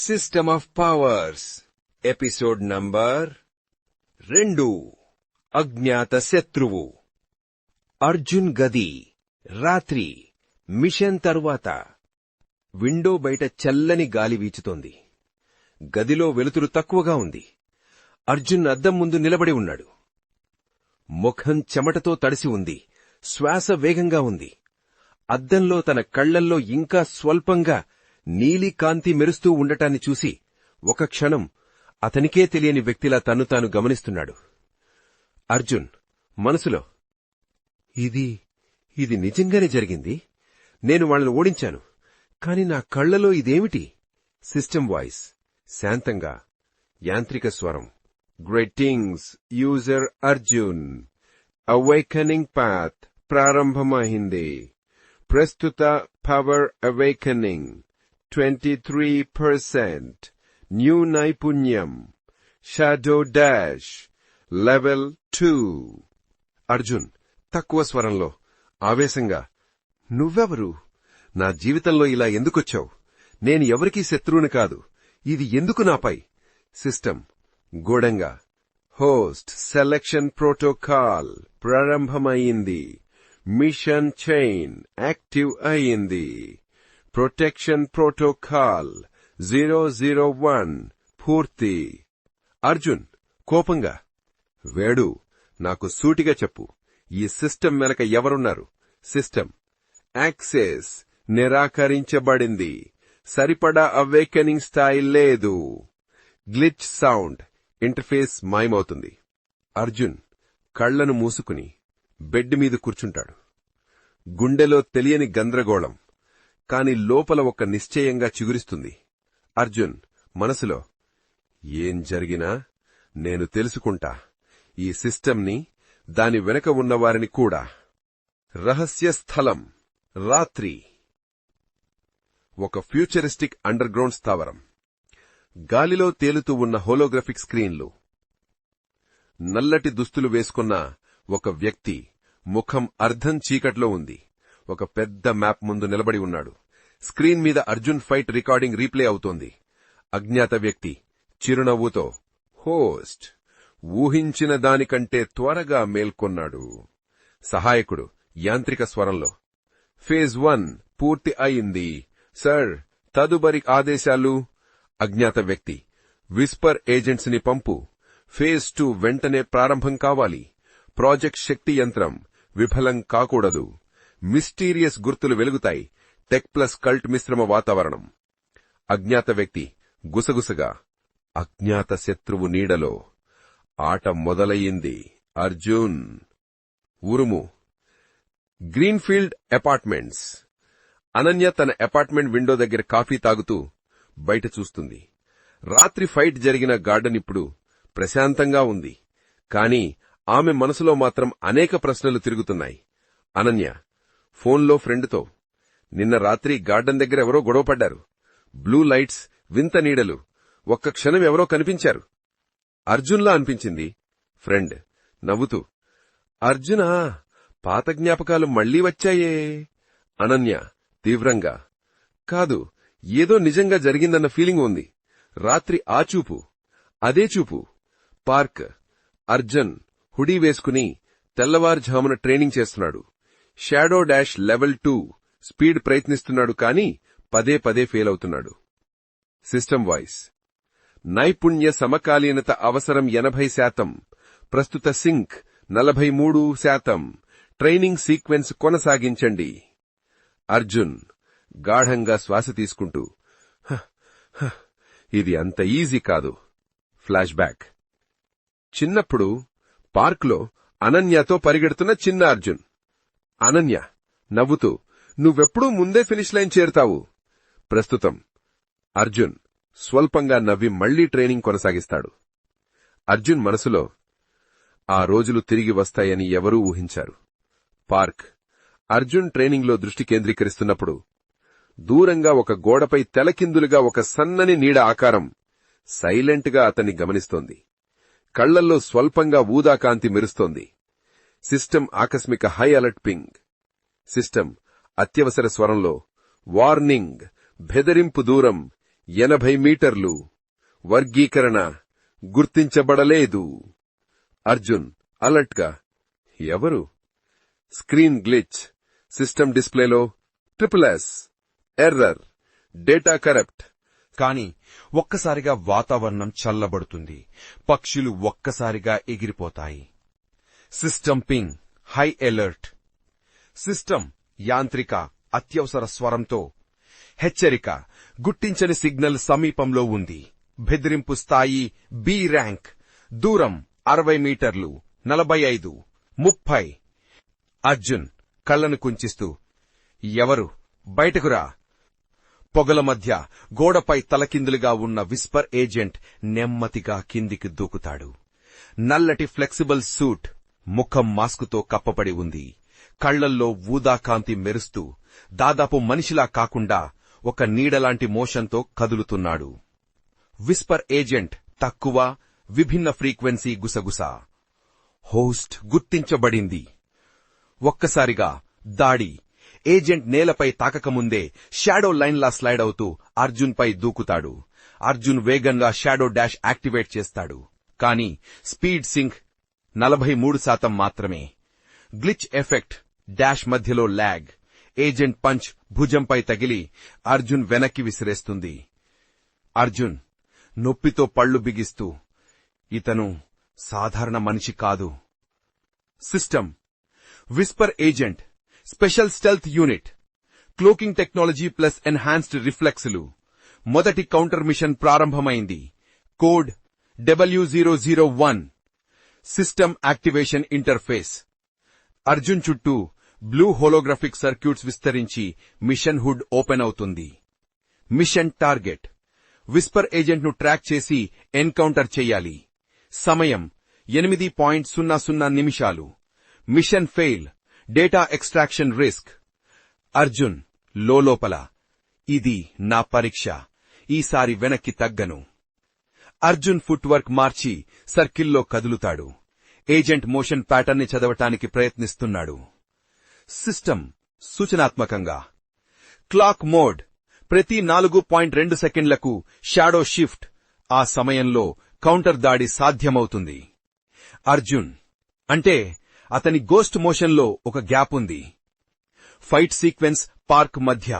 System of powers episode number 2 అజ్ఞాత శత్రువు. అర్జున్ గది రాత్రి మిషన్ తరువాత. విండో బయట చల్లని గాలి వీచుతోంది. గదిలో వెలుతురు తక్కువగా ఉంది. అర్జున్ అద్దం ముందు నిలబడి ఉన్నాడు. ముఖం చెమటతో తడిసి ఉంది. శ్వాస వేగంగా ఉంది. అద్దంలో తన కళ్లల్లో ఇంకా స్వల్పంగా నీలి కాంతి మెరుస్తూ ఉండటాన్ని చూసి ఒక క్షణం అతనికే తెలియని వ్యక్తిలా తన్ను తాను గమనిస్తున్నాడు. అర్జున్ మనసులో, ఇది నిజంగానే జరిగింది. నేను వాళ్ళని ఓడించాను. కాని నా కళ్లలో ఇదేమిటి? సిస్టమ్ వాయిస్ శాంతంగా, యాంత్రిక స్వరం. Greetings user Arjun. Awakening path ప్రారంభమైంది. ప్రస్తుత పవర్ అవేకనింగ్ 23%. న్యూ నైపుణ్యం షాడో డాష్ లెవెల్ 2. అర్జున్ తక్కువ స్వరంలో, ఆవేశంగా, నువ్వెవరు? నా జీవితంలో ఇలా ఎందుకొచ్చావు? నేను ఎవరికీ శత్రువుని కాదు. ఇది ఎందుకు నాపై? సిస్టమ్ గూఢంగా, హోస్ట్ సెలక్షన్ ప్రోటోకాల్ ప్రారంభమైంది. మిషన్ చైన్ యాక్టివ్ అయింది. ప్రొటెక్షన్ ప్రోటోకాల్ 001 పూర్తి. అర్జున్ కోపంగా, వేడు, నాకు సూటిగా చెప్పు, ఈ సిస్టమ్ వెనక ఎవరున్నారు? సిస్టమ్ యాక్సెస్ నిరాకరించబడింది. సరిపడా అవేకనింగ్ స్థాయి లేదు. గ్లిచ్ సౌండ్ ఇంటర్ఫేస్ మాయమవుతుంది. అర్జున్ కళ్లను మూసుకుని బెడ్ మీద కూర్చుంటాడు. గుండెలో తెలియని గందరగోళం, కాని లోపల ఒక నిశ్చయంగా చిగురిస్తుంది. అర్జున్ మనసులో, ఏం జరిగినా నేను తెలుసుకుంటా. ఈ సిస్టమ్ని, దాని వెనక ఉన్నవారిని కూడా. రహస్య స్థలం రాత్రి. ఒక ఫ్యూచరిస్టిక్ అండర్ గ్రౌండ్ స్థావరం. గాలిలో తేలుతూ ఉన్న హోలోగ్రఫిక్ స్క్రీన్లు. నల్లటి దుస్తులు వేసుకున్న ఒక వ్యక్తి ముఖం అర్ధం చీకట్లో ఉంది. ఒక పెద్ద మ్యాప్ ముందు నిలబడి ఉన్నాడు. స్క్రీన్ మీద అర్జున్ ఫైట్ రికార్డింగ్ రీప్లే అవుతోంది. అజ్ఞాత వ్యక్తి చిరునవ్వుతో, హోస్ట్ ఊహించిన దానికంటే త్వరగా మేల్కొన్నాడు. సహాయకుడు యాంత్రిక స్వరంలో, ఫేజ్ 1 పూర్తి అయింది సర్, తదుపరి ఆదేశాలు. అజ్ఞాత వ్యక్తి, విస్పర్ ఏజెంట్స్ ని పంపు. ఫేజ్ 2 వెంటనే ప్రారంభం కావాలి. ప్రాజెక్ట్ శక్తి యంత్రం విఫలం కాకూడదు. మిస్టీరియస్ గుర్తులు వెలుగుతాయి. టెక్ ప్లస్ కల్ట్ మిశ్రమ వాతావరణం. అజ్ఞాత వ్యక్తి గుసగుసగా, అజ్ఞాత శత్రువు నీడలో. ఆట మొదలయ్యింది. అర్జున్ ఉరుము. Greenfield apartments. అనన్య తన అపార్ట్మెంట్ విండో దగ్గర కాఫీ తాగుతూ బయట చూస్తుంది. రాత్రి ఫైట్ జరిగిన గార్డెన్ ఇప్పుడు ప్రశాంతంగా ఉంది. కాని ఆమె మనసులో మాత్రం అనేక ప్రశ్నలు తిరుగుతున్నాయి. అనన్య ఫోన్లో ఫ్రెండ్తో, నిన్న రాత్రి గార్డెన్ దగ్గర ఎవరో గొడవపడ్డారు. బ్లూ లైట్స్, వింత నీడలు. ఒక్క క్షణం ఎవరో కనిపించారు. అర్జున్లా అనిపించింది. ఫ్రెండ్ నవ్వుతూ, అర్జునా, పాత జ్ఞాపకాలు మళ్లీ వచ్చాయే. అనన్య తీవ్రంగా, కాదు, ఏదో నిజంగా జరిగిందన్న ఫీలింగ్ ఉంది. రాత్రి ఆ చూపు, అదే చూపు. పార్క్. అర్జున్ హుడీ వేసుకుని తెల్లవారుఝామున ట్రైనింగ్ చేస్తున్నాడు. షాడో డాష్ లెవెల్ 2 స్పీడ్ ప్రయత్నిస్తున్నాడు, కాని పదే పదే ఫెయిల్ అవుతున్నాడు. సిస్టమ్ వాయిస్, నైపుణ్య సమకాలీనత అవసరం 80%. ప్రస్తుత సింక్ 43%. ట్రైనింగ్ సీక్వెన్స్ కొనసాగించండి. అర్జున్ గాఢంగా శ్వాస తీసుకుంటూ, ఇది అంత ఈజీ కాదు. Flash back. చిన్నప్పుడు పార్క్లో అనన్యతో పరిగెడుతున్న చిన్న అర్జున్. అనన్య నవ్వుతూ, నువ్వెప్పుడూ ముందే ఫినిష్ లైన్ చేరుతావు. ప్రస్తుతం అర్జున్ స్వల్పంగా నవ్వి మళ్లీ ట్రైనింగ్ కొనసాగిస్తాడు. అర్జున్ మనసులో, ఆ రోజులు తిరిగి వస్తాయని ఎవరూ ఊహించారు. పార్క్. అర్జున్ ట్రైనింగ్లో దృష్టి కేంద్రీకరిస్తున్నప్పుడు దూరంగా ఒక గోడపై తెలకిందులుగా ఒక సన్నని నీడ ఆకారం సైలెంట్ గా అతన్ని గమనిస్తోంది. కళ్లల్లో స్వల్పంగా ఊదాకాంతి మెరుస్తోంది. సిస్టమ్ ఆకస్మిక హై అలర్ట్ పింగ్. సిస్టమ్ అత్యవసర స్వరంలో, వార్నింగ్, బెదిరింపు దూరం 80 మీటర్లు. వర్గీకరణ గుర్తించబడలేదు. అర్జున్ అలర్ట్ గా, ఎవరు? Screen glitch. సిస్టమ్ డిస్ప్లేలో SSS ఎర్రర్, డేటా కరప్ట్. కాని ఒక్కసారిగా వాతావరణం చల్లబడుతుంది. పక్షులు ఒక్కసారిగా ఎగిరిపోతాయి. System ping, high alert. System యాంత్రిక అత్యవసర స్వరంతో హెచ్చరిక, గుర్తించని సిగ్నల్ సమీపంలో ఉంది. బెదిరింపు స్థాయి బి ర్యాంక్. దూరం 60 మీటర్లు, 45, 30. అర్జున్ కళ్లను కుంచిస్తూ, ఎవరు? బయటకురా. పొగల మధ్య గోడపై తలకిందులుగా ఉన్న విస్పర్ ఏజెంట్ నెమ్మదిగా కిందికి దూకుతాడు. నల్లటి ఫ్లెక్సిబుల్ సూట్, ముఖం మాస్కుతో కప్పబడి ఉంది. కళ్లల్లో ఊదాకాంతి మెరుస్తూ దాదాపు మనిషిలా కాకుండా ఒక నీడలాంటి మోషన్తో కదులుతున్నాడు. విస్పర్ ఏజెంట్ తక్కువ, విభిన్న ఫ్రీక్వెన్సీ గుసగుస. హోస్ట్ గుర్తించబడింది. ఒక్కసారిగా దాడి. ఏజెంట్ నేలపై తాకకముందే షాడో లైన్లా స్లైడ్ అవుతూ అర్జున్ పై దూకుతాడు. అర్జున్ వేగంగా షాడో డాష్ యాక్టివేట్ చేస్తాడు. కాని స్పీడ్ సింక్ 43% మాత్రమే. గ్లిచ్ ఎఫెక్ట్, డాష్ మధ్యలో ల్యాగ్. ఏజెంట్ పంచ్ భుజంపై తగిలి అర్జున్ వెనక్కి విసిరేస్తుంది. అర్జున్ నొప్పితో పళ్లు బిగిస్తూ, ఇతను సాధారణ మనిషి కాదు. System whisper agent, special stealth unit, cloaking technology plus enhanced రిఫ్లెక్స్లు. మొదటి కౌంటర్ మిషన్ ప్రారంభమైంది. Code W001. System activation interface. Arjun చుట్టూ బ్లూ హోలోగ్రఫిక్ సర్క్యూట్స్ విస్తరించి మిషన్ హుడ్ ఓపెన్ అవుతుంది. మిషన్ టార్గెట్ విస్పర్ ఏజెంట్ ను ట్రాక్ చేసి ఎన్కౌంటర్ చెయ్యాలి. సమయం 8.00 నిమిషాలు. Mission fail, data extraction risk. Arjun లోపల, ఇది నా పరీక్ష, ఈసారి వెనక్కి తగ్గను. అర్జున్ ఫుట్ వర్క్ మార్చి సర్కిల్లో కదులుతాడు. ఏజెంట్ మోషన్ ప్యాటర్న్ ని చదవటానికి ప్రయత్నిస్తున్నాడు. సిస్టమ్ సూచనాత్మకంగా క్లాక్ మోడ్, ప్రతి 4.2 సెకండ్లకు షాడో షిఫ్ట్. ఆ సమయంలో కౌంటర్ దాడి సాధ్యమవుతుంది. అర్జున్ అంటే అతని గోస్ట్ మోషన్లో ఒక గ్యాప్ ఉంది. ఫైట్ సీక్వెన్స్ పార్క్ మధ్య.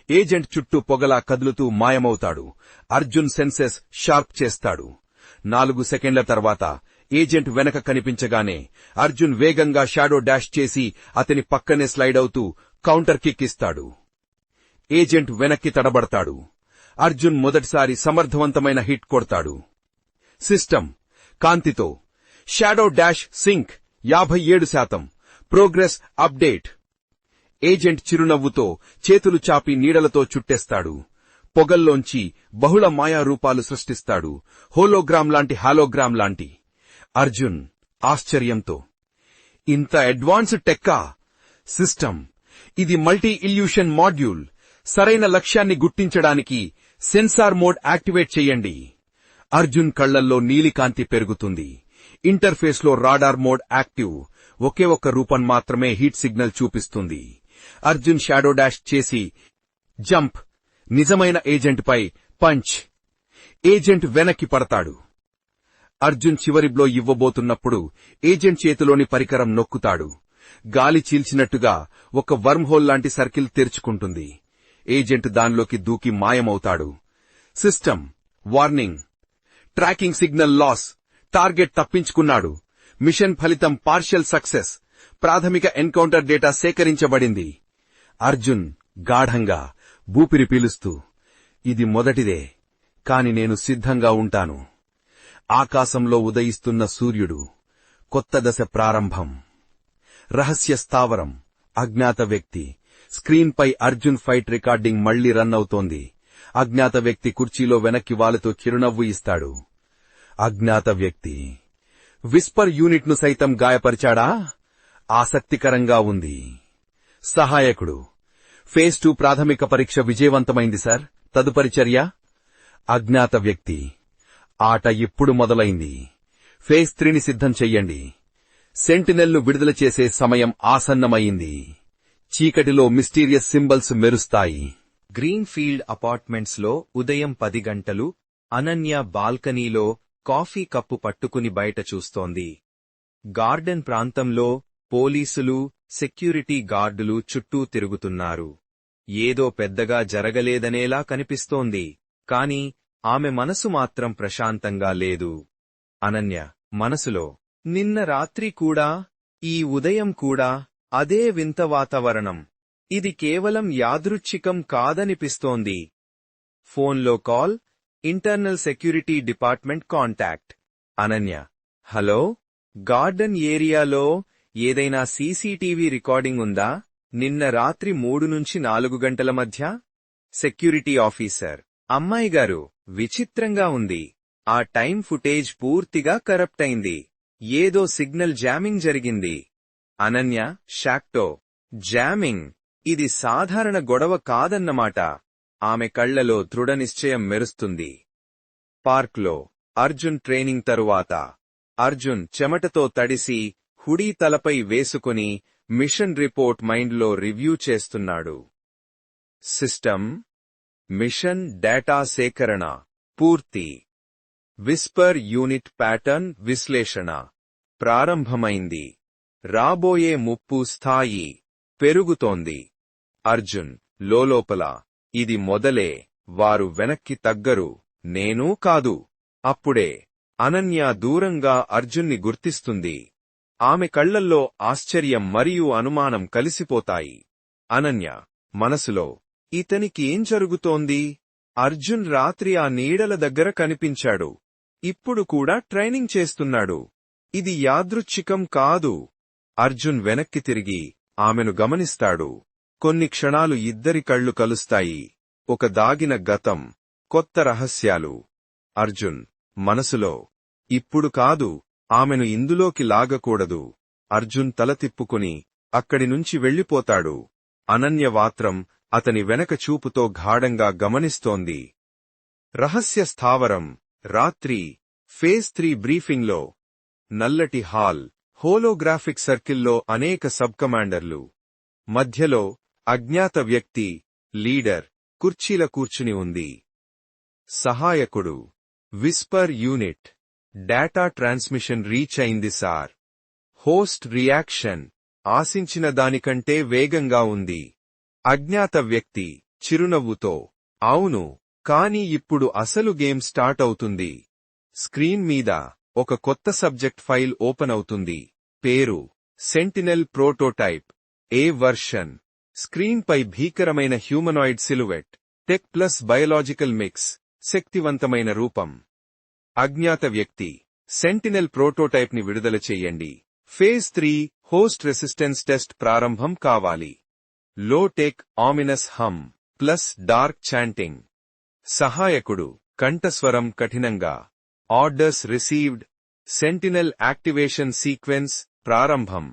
ఏజెంట్ చుట్టూ పొగలా కదులుతూ మాయమవుతాడు. అర్జున్ సెన్సెస్ షార్ప్ చేస్తాడు. 4 సెకండ్ల తర్వాత ఏజెంట్ వెనక కనిపించగానే అర్జున్ వేగంగా షాడో డాష్ చేసి అతని పక్కనే స్లైడ్ అవుతూ కౌంటర్ కిక్ ఇస్తాడు. ఏజెంట్ వెనక్కి తడబడతాడు. అర్జున్ మొదటిసారి సమర్థవంతమైన హిట్ కొడతాడు. సిస్టమ్ కాంతితో shadow dash sync 57%. Progress update. Agent చిరునవ్వుతో చేతులు చాపి నీడలతో చుట్టేస్తాడు. పొగల్లోంచి బహుళ మాయా రూపాలు సృష్టిస్తాడు. హోలోగ్రామ్ లాంటి హాలోగ్రామ్ లాంటి. అర్జున్ ఆశ్చర్యంతో, ఇంత అడ్వాన్స్డ్ టెక్కా? సిస్టమ్, ఇది మల్టీ ఇల్యూషన్ మాడ్యూల్. సరైన లక్ష్యాన్ని గుర్తించడానికి సెన్సార్ మోడ్ యాక్టివేట్ చెయ్యండి. అర్జున్ కళ్లల్లో నీలికాంతి పెరుగుతుంది. ఇంటర్ఫేస్లో రాడార్ మోడ్ యాక్టివ్. ఒకే ఒక్క రూపం మాత్రమే హీట్ సిగ్నల్ చూపిస్తుంది. అర్జున్ షాడో డాష్ చేసి జంప్. నిజమైన ఏజెంట్ పై పంచ్. ఏజెంట్ వెనక్కి పడతాడు. అర్జున్ చివరి బ్లో ఇవ్వబోతున్నప్పుడు ఏజెంట్ చేతిలోని పరికరం నొక్కుతాడు. గాలి చీల్చినట్టుగా ఒక వర్మ్ హోల్ లాంటి సర్కిల్ తెరుచుకుంటుంది. ఏజెంట్ దానిలోకి దూకి మాయమవుతాడు. System warning, tracking signal loss. Target తప్పించుకున్నాడు. మిషన్ ఫలితం పార్షియల్ సక్సెస్. ప్రాథమిక ఎన్కౌంటర్ డేటా సేకరించబడింది. అర్జున్ గాఢంగా ఊపిరి పీలుస్తూ, ఇది మొదటిదే, కాని నేను సిద్ధంగా ఉంటాను. ఆకాశంలో ఉదయిస్తున్న సూర్యుడు. కొత్త దశ ప్రారంభం. రహస్య స్థావరం. అజ్ఞాత వ్యక్తి. స్క్రీన్పై అర్జున్ ఫైట్ రికార్డింగ్ మళ్లీ రన్ అవుతోంది. అజ్ఞాత వ్యక్తి కుర్చీలో వెనక్కి వాలుతూ చిరునవ్వు ఇస్తాడు. అజ్ఞాత వ్యక్తి విస్పర్ యూనిట్ ను సైతం గాయపరిచాడా? ఆసక్తికరంగా ఉంది. సహాయకుడు, ఫేజ్ 2 ప్రాథమిక పరీక్ష విజయవంతమైంది సార్. తదుపరి చర్య? అజ్ఞాత వ్యక్తి, ఆట ఇప్పుడు మొదలైంది. ఫేజ్ 3ని సిద్ధం చెయ్యండి. సెంటినెల్ ను విడుదల చేసే సమయం ఆసన్నమైంది. చీకటిలో మిస్టీరియస్ సింబల్స్ మెరుస్తాయి. గ్రీన్ఫీల్డ్ అపార్ట్మెంట్స్లో ఉదయం 10 గంటలు. అనన్య బాల్కనీలో కాఫీ కప్పు పట్టుకుని బయట చూస్తోంది. గార్డెన్ ప్రాంతంలో పోలీసులు, సెక్యూరిటీ గార్డులు చుట్టూ తిరుగుతున్నారు. ఏదో పెద్దగా జరగలేదనేలా కనిపిస్తోంది, కాని ఆమె మనసు మాత్రం ప్రశాంతంగా లేదు. అనన్య మనసులో, నిన్న రాత్రి కూడా, ఈ ఉదయం కూడా అదే వింత వాతావరణం. ఇది కేవలం యాదృచ్ఛికం కాదనిపిస్తోంది. ఫోన్లో call. Internal security department contact. Ananya, hello, garden ఏరియాలో ఏదైనా సీసీటీవీ రికార్డింగ్ ఉందా? నిన్న రాత్రి 3 నుంచి 4 గంటల మధ్య. సెక్యూరిటీ ఆఫీసర్, అమ్మాయిగారు, విచిత్రంగా ఉంది. ఆ టైం ఫుటేజ్ పూర్తిగా కరప్ట్ అయింది. ఏదో సిగ్నల్ జామింగ్ జరిగింది. అనన్య షాక్తో, జామింగ్? ఇది సాధారణ గొడవ కాదన్నమాట. ఆమె కళ్లలో దృఢనిశ్చయం మెరుస్తుంది. పార్క్లో అర్జున్ ట్రైనింగ్ తరువాత. అర్జున్ చెమటతో తడిసి హుడీ తలపై వేసుకుని మిషన్ రిపోర్ట్ మైండ్లో రివ్యూ చేస్తున్నాడు. సిస్టమ్, మిషన్ డేటా సేకరణ పూర్తి. విస్పర్ యూనిట్ ప్యాటర్న్ విశ్లేషణ ప్రారంభమైంది. రాబోయే ముప్పు స్థాయి పెరుగుతోంది. అర్జున్ లోలోపల, ఇది మొదలే, వారు వెనక్కి తగ్గరు, నేనూ కాదు. అప్పుడే అనన్య దూరంగా అర్జున్ని గుర్తిస్తుంది. ఆమె కళ్లల్లో ఆశ్చర్యం మరియు అనుమానం కలిసిపోతాయి. అనన్య మనసులో, ఇతనికి ఏం జరుగుతోంది? అర్జున్ రాత్రి ఆ నీడల దగ్గర కనిపించాడు. ఇప్పుడు కూడా ట్రైనింగ్ చేస్తున్నాడు. ఇది యాదృచ్ఛికం కాదు. అర్జున్ వెనక్కి తిరిగి ఆమెను గమనిస్తాడు. కొన్ని క్షణాలు ఇద్దరి కళ్ళు కలుస్తాయి. ఒక దాగిన గతం, కొత్త రహస్యాలు. అర్జున్ మనసులో, ఇప్పుడు కాదు, ఆమెను ఇందులోకి లాగకూడదు. అర్జున్ తల తిప్పుకుని అక్కడి నుంచి వెళ్ళిపోతాడు. అనన్య మాత్రం అతని వెనక చూపుతో గాఢంగా గమనిస్తోంది. రహస్య స్థావరం రాత్రి ఫేజ్ 3 బ్రీఫింగ్లో. నల్లటి హాల్, హోలోగ్రాఫిక్ సర్కిల్లో అనేక సబ్ కమాండర్లు. మధ్యలో అజ్ఞాత వ్యక్తి, లీడర్, కుర్చీల కూర్చుని ఉంది. సహాయకుడు, Whisper unit, data transmission reach అయింది సార్. హోస్ట్ రియాక్షన్ ఆశించిన దానికంటే వేగంగా ఉంది. అజ్ఞాత వ్యక్తి చిరునవ్వుతో, అవును, కానీ ఇప్పుడు అసలు గేమ్ స్టార్ట్ అవుతుంది. స్క్రీన్ మీద ఒక కొత్త సబ్జెక్ట్ ఫైల్ ఓపెన్ అవుతుంది. పేరు సెంటినెల్ ప్రోటోటైప్, ఏ వర్షన్. స్క్రీన్పై భీకరమైన humanoid silhouette, tech plus biological mix, శక్తివంతమైన రూపం. అజ్ఞాత వ్యక్తి, సెంటినెల్ ప్రోటోటైప్ ని విడుదల చెయ్యండి. ఫేజ్ 3 హోస్ట్ రెసిస్టెన్స్ టెస్ట్ ప్రారంభం కావాలి. లో టెక్ ఆమినస్ హమ్ ప్లస్ డార్క్ చాంటింగ్. సహాయకుడు కంఠస్వరం కఠినంగా, orders received. Sentinel activation sequence ప్రారంభం.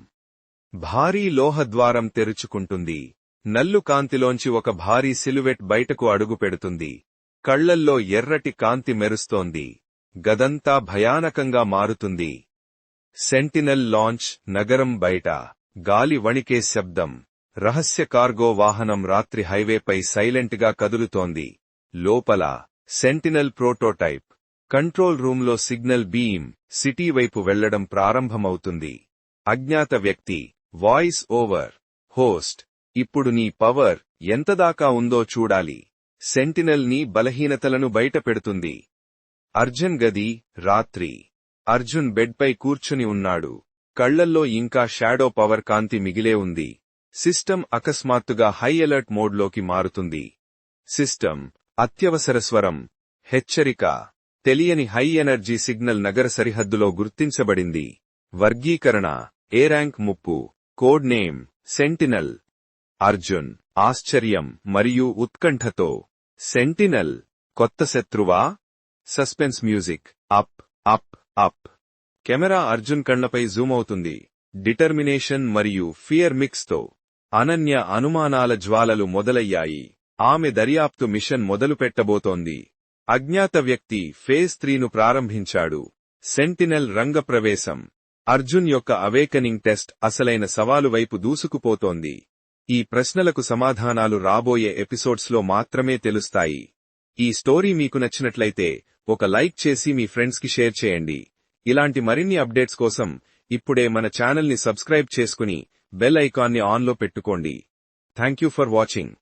భారీ లోహద్వారం తెరుచుకుంటుంది. నల్లు కాంతిలోంచి ఒక భారీ సిలువెట్ బయటకు అడుగుపెడుతుంది. కళ్లల్లో ఎర్రటి కాంతి మెరుస్తోంది. గదంతా భయానకంగా మారుతుంది. Sentinel launch. నగరం బయట గాలి వణికే శబ్దం. రహస్య కార్గో వాహనం రాత్రి హైవేపై సైలెంట్గా కదులుతోంది. లోపల సెంటినెల్ ప్రోటోటైప్. కంట్రోల్ రూంలో సిగ్నల్ బీమ్ సిటీ వైపు వెళ్లడం ప్రారంభమవుతుంది. అజ్ఞాత వ్యక్తి, వాయిస్ ఓవర్. హోస్ట్, ఇప్పుడు నీ పవర్ ఎంతదాకా ఉందో చూడాలి. సెంటినెల్ నీ బలహీనతలను బయటపెడుతుంది. అర్జున్ గది రాత్రి. అర్జున్ బెడ్పై కూర్చుని ఉన్నాడు. కళ్లల్లో ఇంకా షాడో పవర్ కాంతి మిగిలే ఉంది. సిస్టమ్ అకస్మాత్తుగా హై అలర్ట్ మోడ్లోకి మారుతుంది. సిస్టమ్ అత్యవసర స్వరం, హెచ్చరిక. తెలియని హై ఎనర్జీ సిగ్నల్ నగర సరిహద్దులో గుర్తించబడింది. వర్గీకరణ ఏ ర్యాంక్ ముప్పు. Code name sentinel. అర్జున్ ఆశ్చర్యం మరియు ఉత్కంఠతో, సెంటినెల్ కొత్త శత్రువా? Suspense music up up up. Camera Arjun కళ్లపై జూమ్ అవుతుంది. డిటర్మినేషన్ మరియు ఫియర్ మిక్స్తో. అనన్య అనుమానాల జ్వాలలు మొదలయ్యాయి. ఆమె దర్యాప్తు మిషన్ మొదలుపెట్టబోతోంది. అజ్ఞాత వ్యక్తి ఫేజ్ 3ను ప్రారంభించాడు. సెంటినెల్ రంగప్రవేశం. అర్జున్ యొక్క అవేకనింగ్ టెస్ట్ అసలైన సవాలు వైపు దూసుకుపోతోంది. ఈ ప్రశ్నలకు సమాధానాలు రాబోయే ఎపిసోడ్స్లో మాత్రమే తెలుస్తాయి. ఈ స్టోరీ మీకు నచ్చినట్లయితే ఒక లైక్ చేసి మీ ఫ్రెండ్స్కి షేర్ చేయండి. ఇలాంటి మరిన్ని అప్డేట్స్ కోసం ఇప్పుడే మన ఛానల్ని సబ్స్క్రైబ్ చేసుకుని బెల్ ఐకాన్ని ఆన్లో పెట్టుకోండి. Thank you for watching.